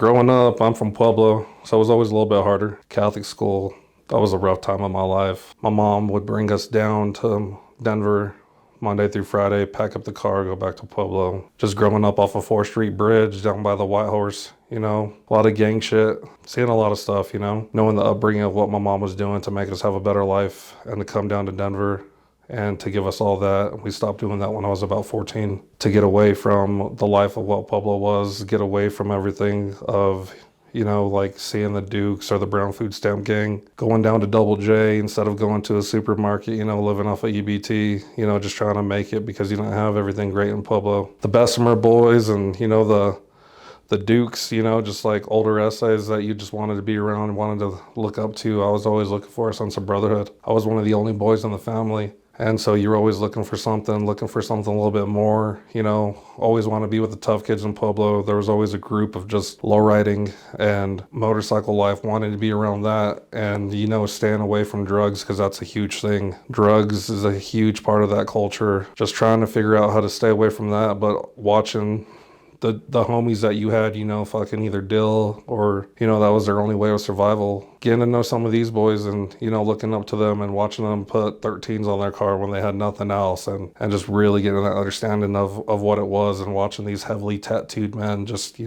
Growing up, I'm from Pueblo, so it was always a little bit harder. Catholic school, that was a rough time of my life. My mom would bring us down to Denver Monday through Friday, pack up the car, go back to Pueblo. Just growing up off of 4th Street Bridge down by the White Horse, a lot of gang shit, seeing a lot of stuff, knowing the upbringing of what my mom was doing to make us have a better life and to come down to Denver and to give us all that. We stopped doing that when I was about 14 to get away from the life of what Pueblo was, get away from everything of, like seeing the Dukes or the Brown Food Stamp Gang, going down to Double J instead of going to a supermarket, living off of EBT, just trying to make it because you don't have everything great in Pueblo. The Bessemer boys and, the Dukes, just like older essays that you just wanted to be around and wanted to look up to. I was always looking for a sense of brotherhood. I was one of the only boys in the family. And so you're always looking for something a little bit more, always want to be with the tough kids in Pueblo. There was always a group of just lowriding and motorcycle life, wanting to be around that and, staying away from drugs because that's a huge thing. Drugs is a huge part of that culture. Just trying to figure out how to stay away from that, but watching the homies that you had, fucking either Dill or, that was their only way of survival. Getting to know some of these boys and, looking up to them and watching them put 13s on their car when they had nothing else and just really getting that understanding of what it was and watching these heavily tattooed men just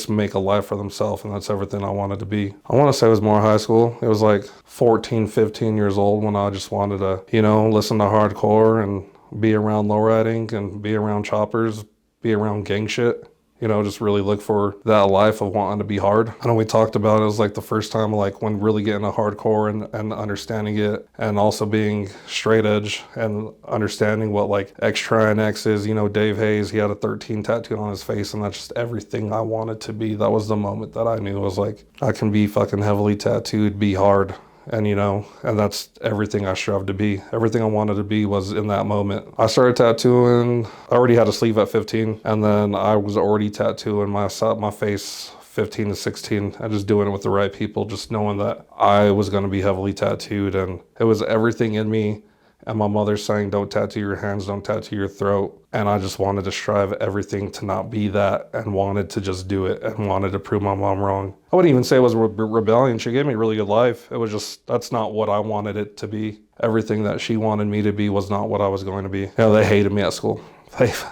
make a life for themselves. And that's everything I wanted to be. I want to say it was more high school. It was like 14, 15 years old when I just wanted to, listen to hardcore and be around lowriding and be around choppers, be around gang shit, just really look for that life of wanting to be hard. I know we talked about it was like the first time like when really getting a hardcore and understanding it and also being straight edge and understanding what like X-Try and X is, Dave Hayes, he had a 13 tattooed on his face and that's just everything I wanted to be. That was the moment that I knew was like, I can be fucking heavily tattooed, be hard. And, and that's everything I strove to be. Everything I wanted to be was in that moment. I started tattooing, I already had a sleeve at 15, and then I was already tattooing my face 15 to 16 and just doing it with the right people, just knowing that I was going to be heavily tattooed. And it was everything in me. And my mother saying, don't tattoo your hands, don't tattoo your throat. And I just wanted to strive everything to not be that and wanted to just do it and wanted to prove my mom wrong. I wouldn't even say it was a rebellion. She gave me a really good life. It was just, that's not what I wanted it to be. Everything that she wanted me to be was not what I was going to be. They hated me at school.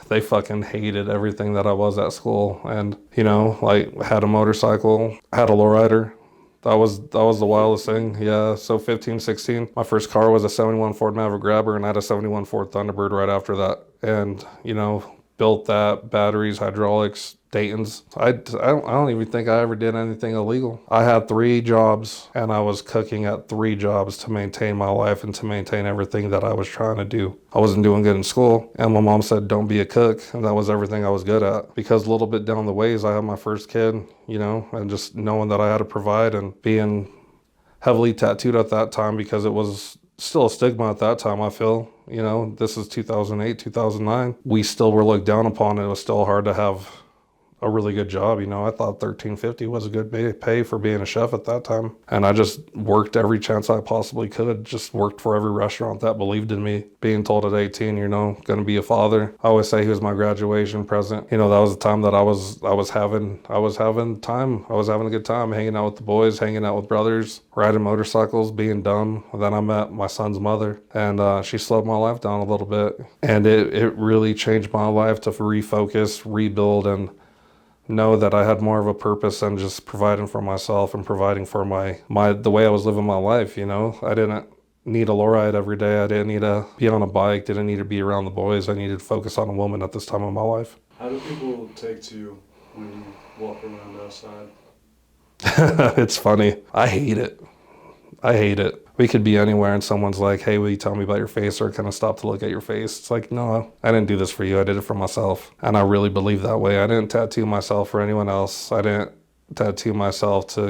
They fucking hated everything that I was at school. And, like had a motorcycle, had a lowrider. That was the wildest thing. Yeah, so 15, 16. My first car was a 71 Ford Maverick Grabber and I had a 71 Ford Thunderbird right after that. And, built that, batteries, hydraulics, Dayton's. I don't even think I ever did anything illegal. I had 3 jobs and I was cooking at 3 jobs to maintain my life and to maintain everything that I was trying to do. I wasn't doing good in school and my mom said, don't be a cook. And that was everything I was good at because a little bit down the ways, I had my first kid, and just knowing that I had to provide and being heavily tattooed at that time because it was still a stigma at that time, I feel. This is 2008, 2009. We still were looked down upon. It was still hard to have a really good job. I thought $13.50 was a good pay for being a chef at that time. And I just worked every chance I possibly could. Just worked for every restaurant that believed in me. Being told at 18, going to be a father. I always say he was my graduation present. That was the time that I was having time. I was having a good time hanging out with the boys, hanging out with brothers, riding motorcycles, being dumb. Then I met my son's mother and she slowed my life down a little bit. And it really changed my life to refocus, rebuild, and know that I had more of a purpose than just providing for myself and providing for the way I was living my life. I didn't need a lowride every day. I didn't need to be on a bike, didn't need to be around the boys. I needed to focus on a woman at this time of my life. How do people take to you when you walk around outside? It's funny. I hate it. We could be anywhere and someone's like, hey, will you tell me about your face, or kind of stop to look at your face? It's like, no, I didn't do this for you. I did it for myself. And I really believe that way. I didn't tattoo myself for anyone else. I didn't tattoo myself to,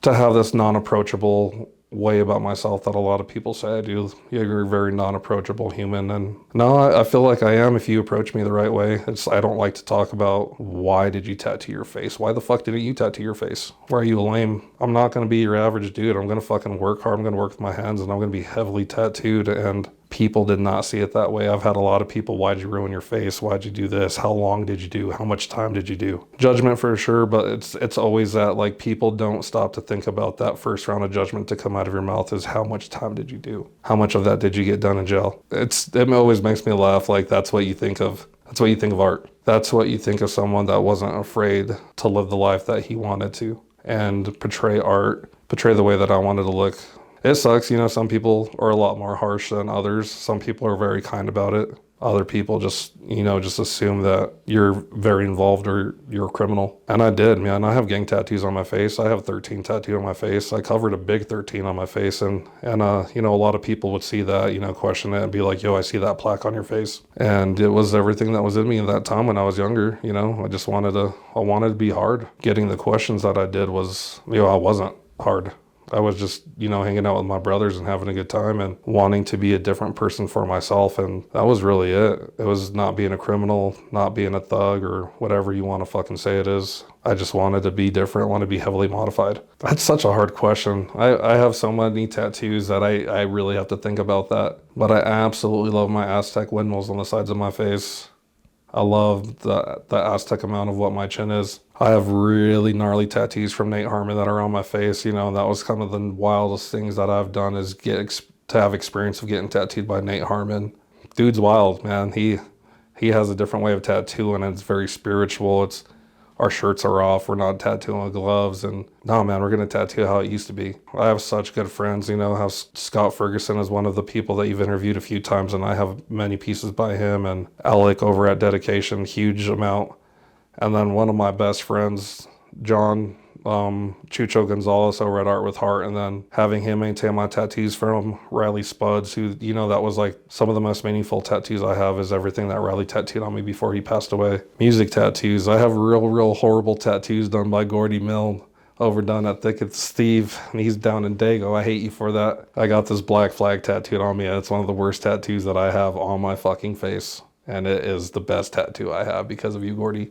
to have this non-approachable way about myself that a lot of people say I do. You're a very non-approachable human. And no, I feel like I am if you approach me the right way. I don't like to talk about why did you tattoo your face? Why the fuck didn't you tattoo your face? Why are you lame? I'm not going to be your average dude. I'm going to fucking work hard. I'm going to work with my hands and I'm going to be heavily tattooed. And people did not see it that way. I've had a lot of people, why'd you ruin your face? Why'd you do this? How long did you do? How much time did you do? Judgment for sure, but it's always that, like, people don't stop to think about that first round of judgment to come out of your mouth is how much time did you do? How much of that did you get done in jail? It always makes me laugh. Like, that's what you think of. That's what you think of art. That's what you think of someone that wasn't afraid to live the life that he wanted to and portray art, portray the way that I wanted to look. It sucks, you know, some people are a lot more harsh than others. Some people are very kind about it. Other people just, you know, just assume that you're very involved or you're a criminal. And I did, man. I have gang tattoos on my face. I have 13 tattooed on my face. I covered a big 13 on my face. And you know, a lot of people would see that, you know, question it and be like, yo, I see that plaque on your face. And it was everything that was in me at that time when I was younger, you know. I wanted to be hard. Getting the questions that I did was, you know, I wasn't hard. I was just, you know, hanging out with my brothers and having a good time and wanting to be a different person for myself. And that was really it. It was not being a criminal, not being a thug or whatever you want to fucking say it is. I just wanted to be different, want to be heavily modified. That's such a hard question. I have so many tattoos that I really have to think about that. But I absolutely love my Aztec windmills on the sides of my face. I love the Aztec amount of what my chin is. I have really gnarly tattoos from Nate Harmon that are on my face. You know, that was kind of the wildest things that I've done is to have experience of getting tattooed by Nate Harmon. Dude's wild, man. He has a different way of tattooing, and it's very spiritual. Our shirts are off. We're not tattooing with gloves. And no, man, we're going to tattoo how it used to be. I have such good friends, you know, how Scott Ferguson is one of the people that you've interviewed a few times, and I have many pieces by him, and Alec over at Dedication, huge amount. And then one of my best friends, John Chucho Gonzalez over at Art with Heart, and then having him maintain my tattoos from Riley Spuds, who, you know, that was like some of the most meaningful tattoos I have is everything that Riley tattooed on me before he passed away. Music tattoos. I have real horrible tattoos done by Gordy Milne overdone at Thick as Steve, and he's down in Dago. I hate you for that. I got this black flag tattooed on me, and it's one of the worst tattoos that I have on my fucking face, and it is the best tattoo I have because of you, Gordy.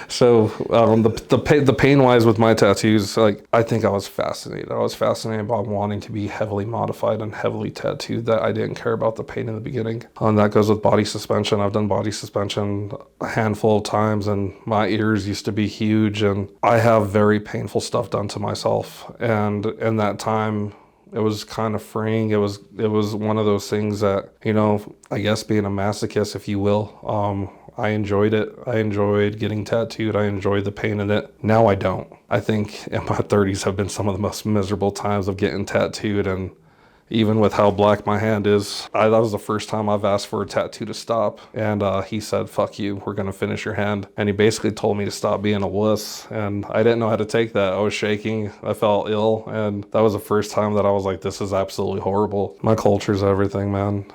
So the pain wise with my tattoos, like, I think I was fascinated. I was fascinated by wanting to be heavily modified and heavily tattooed, that I didn't care about the pain in the beginning. And that goes with body suspension. I've done body suspension a handful of times, and my ears used to be huge, and I have very painful stuff done to myself. And in that time, it was kind of freeing. It was one of those things that, you know, I guess being a masochist, if you will, I enjoyed it. I enjoyed getting tattooed. I enjoyed the pain in it. Now I don't. I think in my 30s have been some of the most miserable times of getting tattooed, and even with how black my hand is, that was the first time I've asked for a tattoo to stop. And he said, fuck you, we're going to finish your hand. And he basically told me to stop being a wuss. And I didn't know how to take that. I was shaking. I felt ill. And that was the first time that I was like, this is absolutely horrible. My culture's everything, man.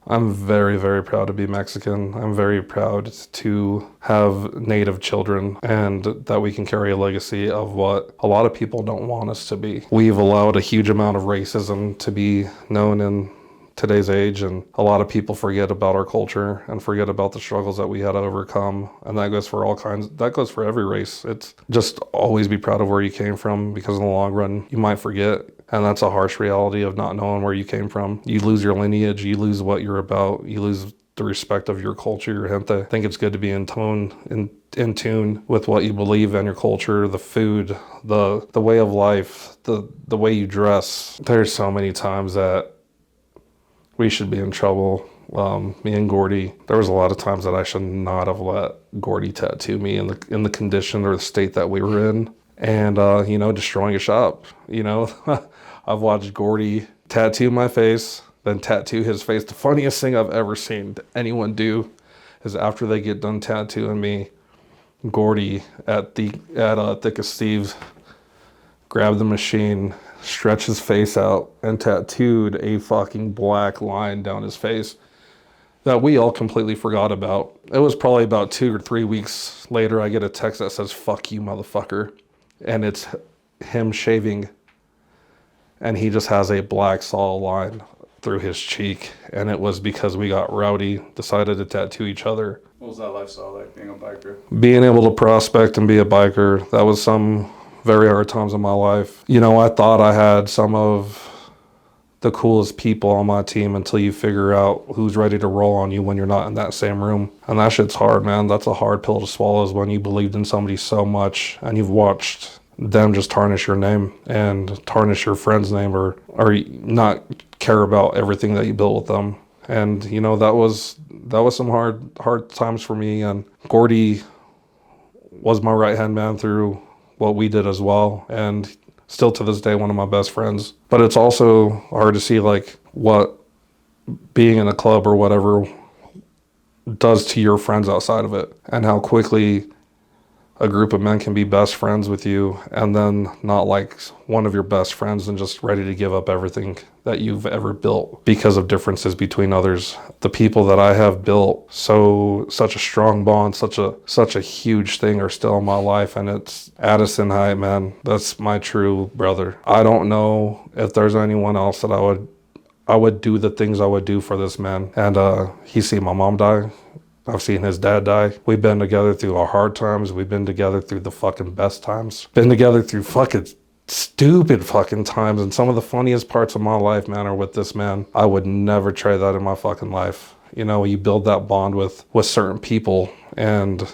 I'm very, very proud to be Mexican. I'm very proud to have Native children, and that we can carry a legacy of what a lot of people don't want us to be. We've allowed a huge amount of racism to be known in today's age, and a lot of people forget about our culture and forget about the struggles that we had to overcome. And that goes for that goes for every race. It's just always be proud of where you came from, because in the long run, you might forget. And that's a harsh reality of not knowing where you came from. You lose your lineage, you lose what you're about, you lose the respect of your culture, your gente. I think it's good to be in tune with what you believe in your culture, the food, the way of life, the way you dress. There's so many times that we should be in trouble. Me and Gordy, there was a lot of times that I should not have let Gordy tattoo me in the condition or the state that we were in, and you know, destroying a shop. You know, I've watched Gordy tattoo my face, then tattoo his face. The funniest thing I've ever seen anyone do is after they get done tattooing me, Gordy at Thick as Steve's grabbed the machine, stretched his face out, and tattooed a fucking black line down his face that we all completely forgot about. It was probably about 2 or 3 weeks later, I get a text that says, fuck you, motherfucker. And it's him shaving, and he just has a black saw line through his cheek, and it was because we got rowdy, decided to tattoo each other. What was that lifestyle like, being a biker? Being able to prospect and be a biker, that was some very hard times in my life. You know, I thought I had some of the coolest people on my team until you figure out who's ready to roll on you when you're not in that same room. And that shit's hard, man. That's a hard pill to swallow, is when you believed in somebody so much and you've watched them just tarnish your name and tarnish your friend's name, or not care about everything that you built with them. And you know, that was some hard times for me. And Gordy was my right hand man through what we did as well, and still to this day one of my best friends. But it's also hard to see like what being in a club or whatever does to your friends outside of it, and how quickly a group of men can be best friends with you and then not like one of your best friends and just ready to give up everything that you've ever built because of differences between others. The people that I have built such a strong bond, such a huge thing, are still in my life, and it's Addison High, man. That's my true brother. I don't know if there's anyone else that I would do the things I would do for this man. And he's seen my mom die. I've seen his dad die. We've been together through our hard times. We've been together through the fucking best times. Been together through fucking stupid fucking times. And some of the funniest parts of my life, man, are with this man. I would never trade that in my fucking life. You know, you build that bond with certain people, and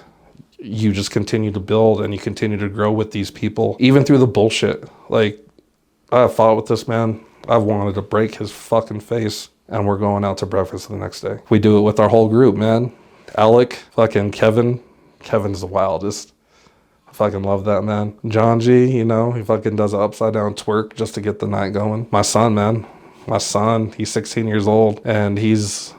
you just continue to build and you continue to grow with these people, even through the bullshit. Like, I have fought with this man. I've wanted to break his fucking face, and we're going out to breakfast the next day. We do it with our whole group, man. Alec, fucking Kevin. Kevin's the wildest. I fucking love that man. John G, you know, he fucking does an upside down twerk just to get the night going. My son, man. My son, he's 16 years old, and he's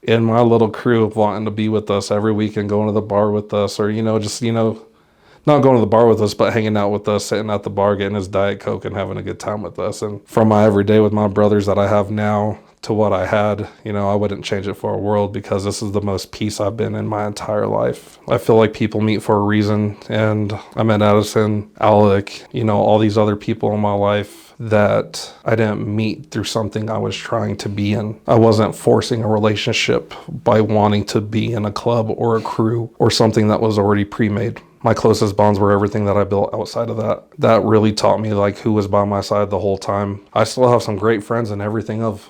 in my little crew of wanting to be with us every weekend, going to the bar with us, or, you know, just, you know, not going to the bar with us, but hanging out with us, sitting at the bar, getting his Diet Coke and having a good time with us. And from my everyday with my brothers that I have now to what I had, you know, I wouldn't change it for a world, because this is the most peace I've been in my entire life. I feel like people meet for a reason, and I met Addison, Alec, you know, all these other people in my life that I didn't meet through something I was trying to be in. I wasn't forcing a relationship by wanting to be in a club or a crew or something that was already pre-made. My closest bonds were everything that I built outside of that. That really taught me like who was by my side the whole time. I still have some great friends and everything of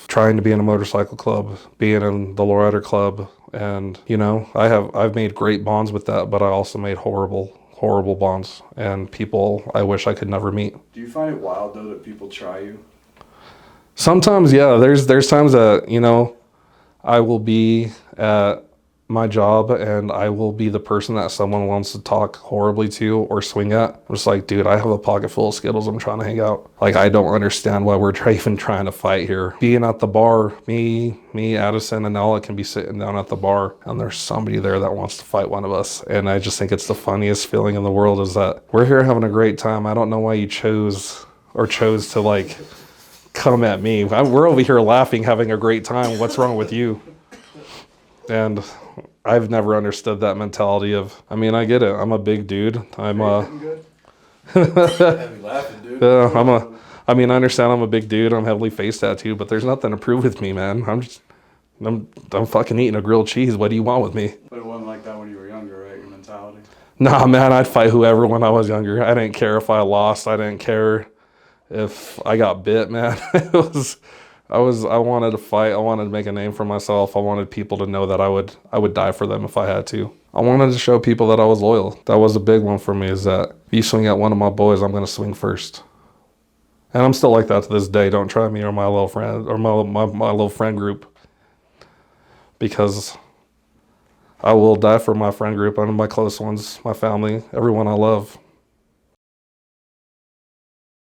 trying to be in a motorcycle club, being in the Lowrider Club, and you know, I've made great bonds with that, but I also made horrible bonds and people I wish I could never meet. Do you find it wild though that people try you? Sometimes, yeah. There's times that, you know, I will be at my job and I will be the person that someone wants to talk horribly to or swing at. I'm just like, dude, I have a pocket full of Skittles. I'm trying to hang out. Like, I don't understand why we're even trying to fight here. Being at the bar, me, Addison, and Nala can be sitting down at the bar, and there's somebody there that wants to fight one of us. And I just think it's the funniest feeling in the world, is that we're here having a great time. I don't know why you chose to like come at me. We're over here laughing, having a great time. What's wrong with you? And I've never understood that mentality of, I mean, I get it. I'm a big dude. I'm Good? Heavy laughing, dude. I mean, I understand I'm a big dude. I'm heavily face tattooed, but there's nothing to prove with me, man. I'm fucking eating a grilled cheese. What do you want with me? But it wasn't like that when you were younger, right? Your mentality. Nah, man, I'd fight whoever when I was younger. I didn't care if I lost. I didn't care if I got bit, man. I wanted to fight. I wanted to make a name for myself. I wanted people to know that I would die for them if I had to. I wanted to show people that I was loyal. That was a big one for me, is that if you swing at one of my boys, I'm going to swing first. And I'm still like that to this day. Don't try me or my little friend or my little friend group, because I will die for my friend group and my close ones, my family, everyone I love.